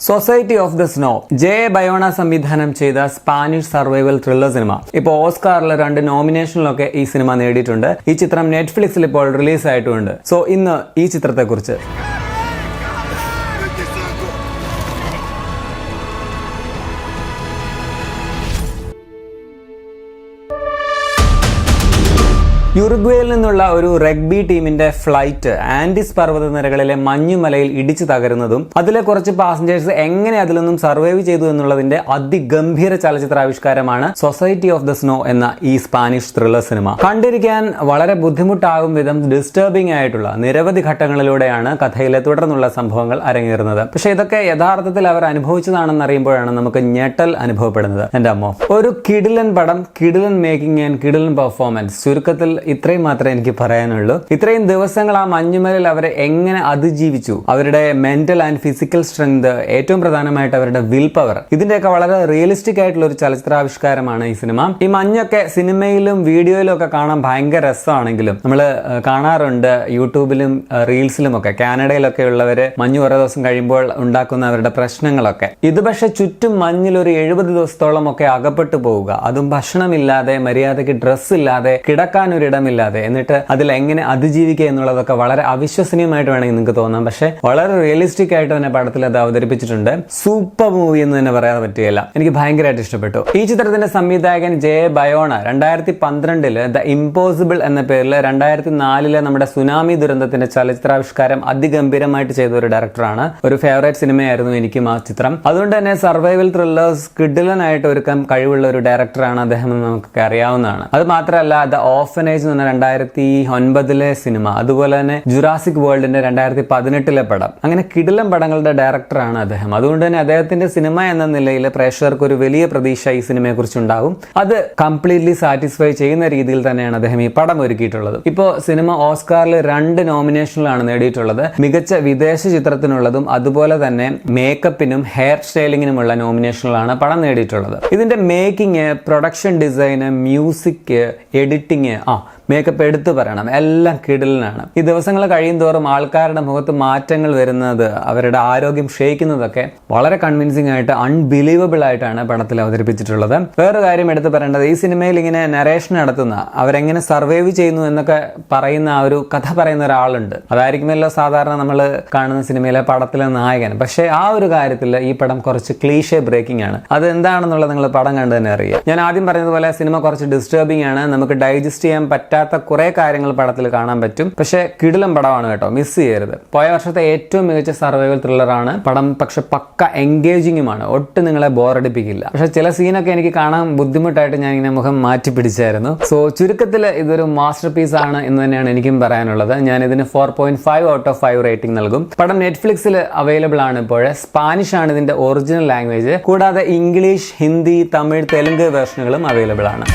Society of the snow J Bayona സംവിധാനം ചെയ്ത Spanish survival thriller cinema ഇപ്പോൾ ഓസ്കാറിൽ 2 നോമിനേഷനിലൊക്കെ ഈ സിനിമ നേടിയിട്ടുണ്ട്. ഈ ചിത്രം നെറ്റ്ഫ്ലിക്സിൽ ഇപ്പോൾ റിലീസ് ആയിട്ടുണ്ട്. സോ ഇന്ന് ഈ ചിത്രത്തെക്കുറിച്ച് യുറുഗ്വേയിൽ നിന്നുള്ള ഒരു റഗ്ബി ടീമിന്റെ ഫ്ലൈറ്റ് ആൻഡീസ് പർവ്വതനിരകളിലെ മഞ്ഞുമലയിൽ ഇടിച്ചു തകരുന്നതും അതിലെ കുറച്ച് പാസഞ്ചേഴ്സ് എങ്ങനെ അതിൽ നിന്നും സർവൈവ് ചെയ്തു എന്നുള്ളതിന്റെ അതിഗംഭീര ചലച്ചിത്രാവിഷ്കാരമാണ് സൊസൈറ്റി ഓഫ് ദ സ്നോ എന്ന ഈ സ്പാനിഷ് ത്രില്ലർ സിനിമ. കണ്ടിരിക്കാൻ വളരെ ബുദ്ധിമുട്ടാകും വിധം ഡിസ്റ്റർബിംഗ് ആയിട്ടുള്ള നിരവധി ഘട്ടങ്ങളിലൂടെയാണ് കഥയിലെ തുടർന്നുള്ള സംഭവങ്ങൾ അരങ്ങേറുന്നത്. പക്ഷെ ഇതൊക്കെ യഥാർത്ഥത്തിൽ അവർ അനുഭവിച്ചതാണെന്ന് അറിയുമ്പോഴാണ് നമുക്ക് ഞെട്ടൽ അനുഭവപ്പെടുന്നത്. എന്റെ അമ്മോ, ഒരു കിടിലൻ പടം, കിടിലൻ മേക്കിംഗ് ആൻഡ് കിടിലൻ പെർഫോമൻസ്. ചുരുക്കത്തിൽ ഇത്രയും മാത്രമേ എനിക്ക് പറയാനുള്ളൂ. ഇത്രയും ദിവസങ്ങൾ ആ മഞ്ഞുമലയിൽ അവരെ എങ്ങനെ അതിജീവിച്ചു, അവരുടെ മെന്റൽ ആൻഡ് ഫിസിക്കൽ സ്ട്രെങ്ത്, ഏറ്റവും പ്രധാനമായിട്ട് അവരുടെ വിൽ പവർ, ഇതിന്റെയൊക്കെ വളരെ റിയലിസ്റ്റിക് ആയിട്ടുള്ള ഒരു ചലച്ചിത്രാവിഷ്കാരമാണ് ഈ സിനിമ. ഈ മഞ്ഞൊക്കെ സിനിമയിലും വീഡിയോയിലും ഒക്കെ കാണാൻ ഭയങ്കര രസമാണെങ്കിലും നമ്മൾ കാണാറുണ്ട് യൂട്യൂബിലും റീൽസിലും ഒക്കെ കാനഡയിലൊക്കെ ഉള്ളവര് മഞ്ഞ് ഓരോ ദിവസം കഴിയുമ്പോൾ ഉണ്ടാക്കുന്ന അവരുടെ പ്രശ്നങ്ങളൊക്കെ. ഇത് പക്ഷെ ചുറ്റും മഞ്ഞിൽ ഒരു 70 ദിവസത്തോളം ഒക്കെ അകപ്പെട്ടു പോവുക, അതും ഭക്ഷണമില്ലാതെ, മര്യാദയ്ക്ക് ഡ്രസ്സ് ഇല്ലാതെ, കിടക്കാൻ ഒരു ഇടമില്ലാതെ, എന്നിട്ട് അതിൽ എങ്ങനെ അതിജീവിക്കുക എന്നുള്ളതൊക്കെ വളരെ അവിശ്വസനീയമായിട്ട് വേണമെങ്കിൽ നിങ്ങൾക്ക് തോന്നാം. പക്ഷെ വളരെ റിയലിസ്റ്റിക് ആയിട്ട് തന്നെ പടത്തിൽ അത് അവതരിപ്പിച്ചിട്ടുണ്ട്. സൂപ്പർ മൂവി എന്ന് തന്നെ പറയാൻ പറ്റുകയില്ല. എനിക്ക് ഭയങ്കരമായിട്ട് ഇഷ്ടപ്പെട്ടു. ഈ ചിത്രത്തിന്റെ സംവിധായകൻ ജെ ബയോണ 2012 ദ ഇമ്പോസിബിൾ എന്ന പേരിൽ 2004 നമ്മുടെ സുനാമി ദുരന്തത്തിന്റെ ചലച്ചിത്രാവിഷ്കാരം അതിഗംഭീരമായിട്ട് ചെയ്ത ഒരു ഡയറക്ടറാണ്. ഒരു ഫേവറേറ്റ് സിനിമയായിരുന്നു എനിക്കും ആ ചിത്രം. അതുകൊണ്ട് തന്നെ സർവൈവൽ ത്രില്ലേഴ്സ് കിടിലനായിട്ട് ഒരുക്കാൻ കഴിവുള്ള ഒരു ഡയറക്ടറാണ് അദ്ദേഹം എന്ന് നമുക്കൊക്കെ അറിയാവുന്നതാണ്. അത് മാത്രമല്ല ദ ഓഫനേജ് എന്ന് പറഞ്ഞ 2009 സിനിമ, അതുപോലെ തന്നെ ജുറാസിക് വേൾഡിന്റെ 2018 പടം, അങ്ങനെ കിടിലൻ പടങ്ങളുടെ ഡയറക്ടറാണ് അദ്ദേഹം. അതുകൊണ്ട് തന്നെ അദ്ദേഹത്തിന്റെ സിനിമ എന്ന നിലയിൽ പ്രേക്ഷകർക്ക് ഒരു വലിയ പ്രതീക്ഷ ഈ സിനിമയെ കുറിച്ചുണ്ടാകും. അത് കംപ്ലീറ്റ്ലി സാറ്റിസ്ഫൈ ചെയ്യുന്ന രീതിയിൽ തന്നെയാണ് അദ്ദേഹം ഈ പടം ഒരുക്കിയിട്ടുള്ളത്. ഇപ്പോൾ സിനിമ ഓസ്കാറിൽ 2 നോമിനേഷനിലാണ് നേടിയിട്ടുള്ളത്. മികച്ച വിദേശ ചിത്രത്തിനുള്ളതും അതുപോലെ തന്നെ മേക്കപ്പിനും ഹെയർ സ്റ്റൈലിങ്ങിനുമുള്ള നോമിനേഷനിലാണ് പടം നേടിയിട്ടുള്ളത്. ഇതിന്റെ മേക്കിംഗ്, പ്രൊഡക്ഷൻ ഡിസൈന്, മ്യൂസിക്, എഡിറ്റിംഗ്, മേക്കപ്പ് എടുത്തു പറയണം, എല്ലാം കിടിലനാണ്. ഈ ദിവസങ്ങൾ കഴിയും തോറും ആൾക്കാരുടെ മുഖത്ത് മാറ്റങ്ങൾ വരുന്നത്, അവരുടെ ആരോഗ്യം ക്ഷയിക്കുന്നതൊക്കെ വളരെ കൺവിൻസിംഗ് ആയിട്ട്, അൺബിലീവബിൾ ആയിട്ടാണ് പടത്തിൽ അവതരിപ്പിച്ചിട്ടുള്ളത്. വേറൊരു കാര്യം എടുത്തു പറയേണ്ടത്, ഈ സിനിമയിൽ ഇങ്ങനെ നരേഷൻ നടത്തുന്ന, അവരെങ്ങനെ സർവൈവ് ചെയ്യുന്നു എന്നൊക്കെ പറയുന്ന ആ ഒരു കഥ പറയുന്ന ഒരാളുണ്ട്. അതായിരിക്കുമല്ലോ സാധാരണ നമ്മൾ കാണുന്ന സിനിമയിലെ പടത്തിലെ നായകൻ. പക്ഷെ ആ ഒരു കാര്യത്തിൽ ഈ പടം കുറച്ച് ക്ലീഷേ ബ്രേക്കിംഗ് ആണ്. അത് എന്താണെന്നുള്ളത് നിങ്ങൾ പടം കണ്ടു തന്നെ അറിയാം. ഞാൻ ആദ്യം പറഞ്ഞതുപോലെ സിനിമ കുറച്ച് ഡിസ്റ്റർബിംഗ് ആണ്. നമുക്ക് ഡൈജസ്റ്റ് ചെയ്യാൻ പറ്റാത്ത കുറെ കാര്യങ്ങൾ പടത്തിൽ കാണാൻ പറ്റും. പക്ഷെ കിടിലം പടമാണ് കേട്ടോ, മിസ് ചെയ്യരുത്. പോയ വർഷത്തെ ഏറ്റവും മികച്ച സർവൈവൽ ത്രില്ലറാണ് പടം. പക്ഷെ പക്ക എൻഗേജിങ്ങുമാണ്, ഒട്ടും നിങ്ങളെ ബോറടിപ്പിക്കില്ല. പക്ഷെ ചില സീനൊക്കെ എനിക്ക് കാണാൻ ബുദ്ധിമുട്ടായിട്ട് ഞാൻ ഇങ്ങനെ മുഖം മാറ്റി പിടിച്ചായിരുന്നു. സോ ചുരുക്കത്തിൽ ഇതൊരു മാസ്റ്റർ പീസ് ആണ് എന്ന് തന്നെയാണ് എനിക്കും പറയാനുള്ളത്. ഞാൻ ഇതിന് 4.5 ഔട്ട് ഓഫ് 5 റേറ്റിംഗ് നൽകും. പടം നെറ്റ്ഫ്ലിക്സിൽ അവൈലബിൾ ആണ്. ഇപ്പോൾ സ്പാനിഷ് ആണ് ഇതിന്റെ ഒറിജിനൽ ലാംഗ്വേജ്. കൂടാതെ ഇംഗ്ലീഷ്, ഹിന്ദി, തമിഴ്, തെലുങ്ക് വേർഷനുകളും അവൈലബിൾ ആണ്.